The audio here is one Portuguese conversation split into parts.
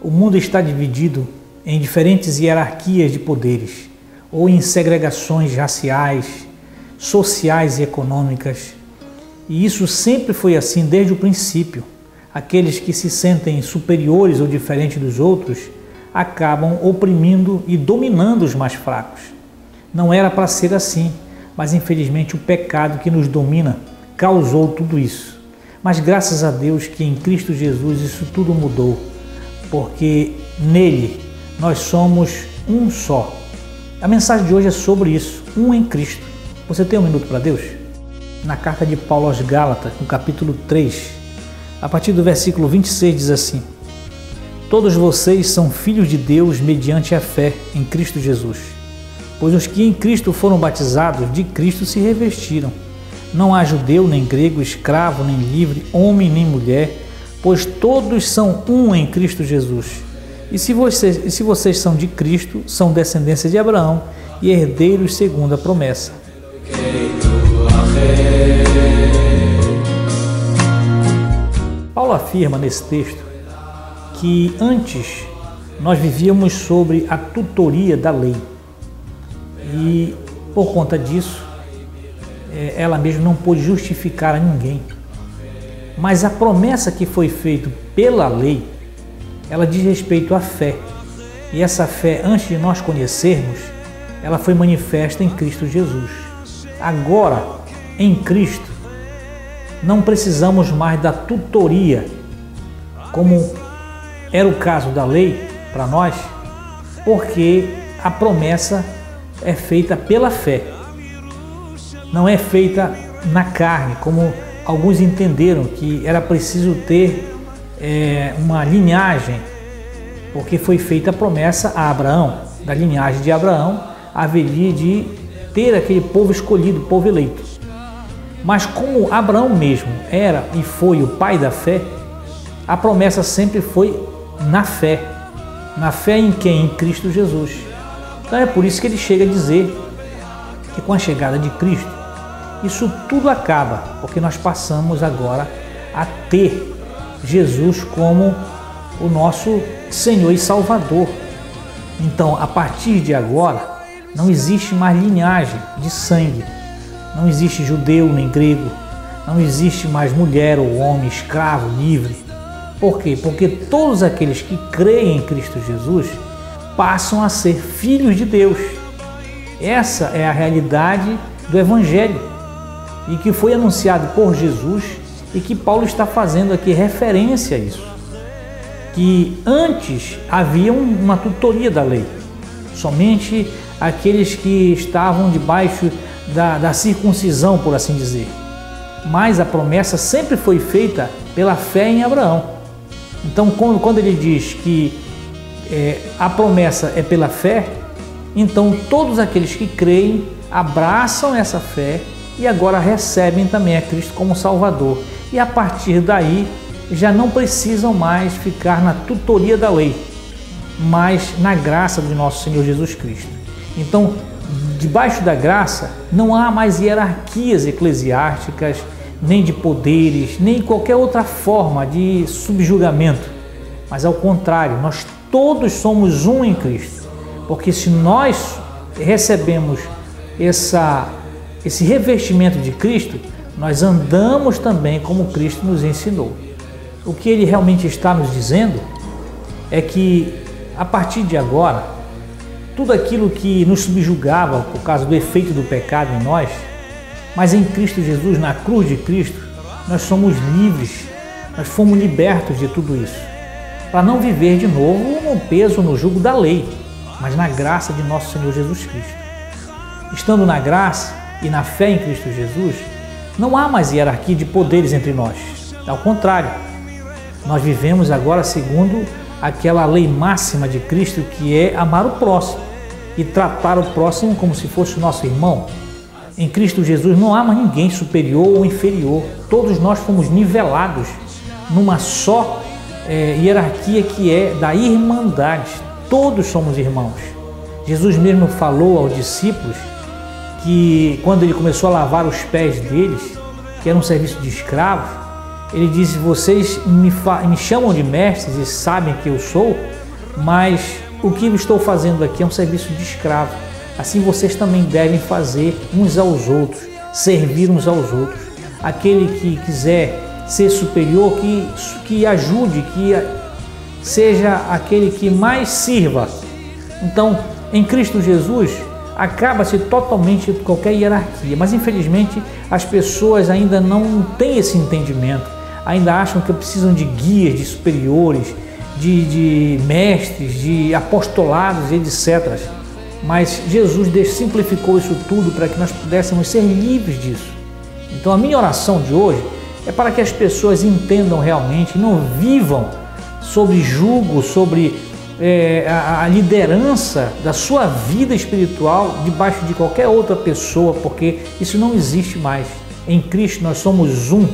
O mundo está dividido em diferentes hierarquias de poderes, ou em segregações raciais, sociais e econômicas. E isso sempre foi assim desde o princípio. Aqueles que se sentem superiores ou diferentes dos outros acabam oprimindo e dominando os mais fracos. Não era para ser assim, mas infelizmente o pecado que nos domina causou tudo isso. Mas graças a Deus que em Cristo Jesus isso tudo mudou, porque nele nós somos um só. A mensagem de hoje é sobre isso, um em Cristo. Você tem um minuto para Deus? Na carta de Paulo aos Gálatas, no capítulo 3, a partir do versículo 26 diz assim: todos vocês são filhos de Deus mediante a fé em Cristo Jesus, pois os que em Cristo foram batizados, de Cristo se revestiram. Não há judeu nem grego, escravo nem livre, homem nem mulher, pois todos são um em Cristo Jesus. E se vocês são de Cristo, são descendência de Abraão e herdeiros segundo a promessa. Paulo afirma nesse texto que antes nós vivíamos sobre a tutoria da lei e por conta disso ela mesma não pôde justificar a ninguém. Mas a promessa que foi feita pela lei, ela diz respeito à fé. E essa fé, antes de nós conhecermos, ela foi manifesta em Cristo Jesus. Agora, em Cristo, não precisamos mais da tutoria, como era o caso da lei para nós, porque a promessa é feita pela fé. Não é feita na carne, como alguns entenderam que era preciso ter uma linhagem, porque foi feita a promessa a Abraão. Da linhagem de Abraão haveria de ter aquele povo escolhido, povo eleito. Mas como Abraão mesmo era e foi o pai da fé, a promessa sempre foi na fé. Na fé em quem? Em Cristo Jesus. Então é por isso que ele chega a dizer que com a chegada de Cristo, isso tudo acaba, porque nós passamos agora a ter Jesus como o nosso Senhor e Salvador. Então, a partir de agora, não existe mais linhagem de sangue. Não existe judeu nem grego. Não existe mais mulher ou homem, escravo, livre. Por quê? Porque todos aqueles que creem em Cristo Jesus passam a ser filhos de Deus. Essa é a realidade do Evangelho e que foi anunciado por Jesus e que Paulo está fazendo aqui referência a isso. Que antes havia uma tutoria da lei, somente aqueles que estavam debaixo da circuncisão, por assim dizer. Mas a promessa sempre foi feita pela fé em Abraão. Então, quando ele diz que a promessa é pela fé, então todos aqueles que creem abraçam essa fé e agora recebem também a Cristo como Salvador. E a partir daí já não precisam mais ficar na tutoria da lei, mas na graça do nosso Senhor Jesus Cristo. Então, debaixo da graça não há mais hierarquias eclesiásticas, nem de poderes, nem qualquer outra forma de subjugamento, mas ao contrário, nós todos somos um em Cristo, porque se nós recebemos esse revestimento de Cristo, nós andamos também como Cristo nos ensinou. O que ele realmente está nos dizendo é que, a partir de agora, tudo aquilo que nos subjugava por causa do efeito do pecado em nós, mas em Cristo Jesus, na cruz de Cristo, nós somos livres, nós fomos libertos de tudo isso, para não viver de novo no peso, no jugo da lei, mas na graça de nosso Senhor Jesus Cristo. Estando na graça e na fé em Cristo Jesus, não há mais hierarquia de poderes entre nós. Ao contrário, nós vivemos agora segundo aquela lei máxima de Cristo, que é amar o próximo e tratar o próximo como se fosse o nosso irmão. Em Cristo Jesus não há mais ninguém superior ou inferior. Todos nós fomos nivelados numa só hierarquia, que é da irmandade. Todos somos irmãos. Jesus mesmo falou aos discípulos que quando ele começou a lavar os pés deles, que era um serviço de escravo, Ele diz: vocês me chamam de mestres e sabem que eu sou, mas o que eu estou fazendo aqui é um serviço de escravo. Assim vocês também devem fazer uns aos outros, servir uns aos outros. Aquele que quiser ser superior, que ajude, que seja aquele que mais sirva. Então, em Cristo Jesus, acaba-se totalmente qualquer hierarquia, mas infelizmente as pessoas ainda não têm esse entendimento, ainda acham que precisam de guias, de superiores, de mestres, de apostolados, etc. Mas Jesus simplificou isso tudo para que nós pudéssemos ser livres disso. Então a minha oração de hoje é para que as pessoas entendam realmente, não vivam sobre jugo, sobre a liderança da sua vida espiritual debaixo de qualquer outra pessoa, porque isso não existe mais. Em Cristo nós somos um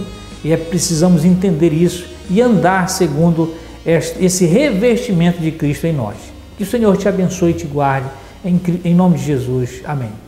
e precisamos entender isso e andar segundo esse revestimento de Cristo em nós. Que o Senhor te abençoe e te guarde, em nome de Jesus. Amém.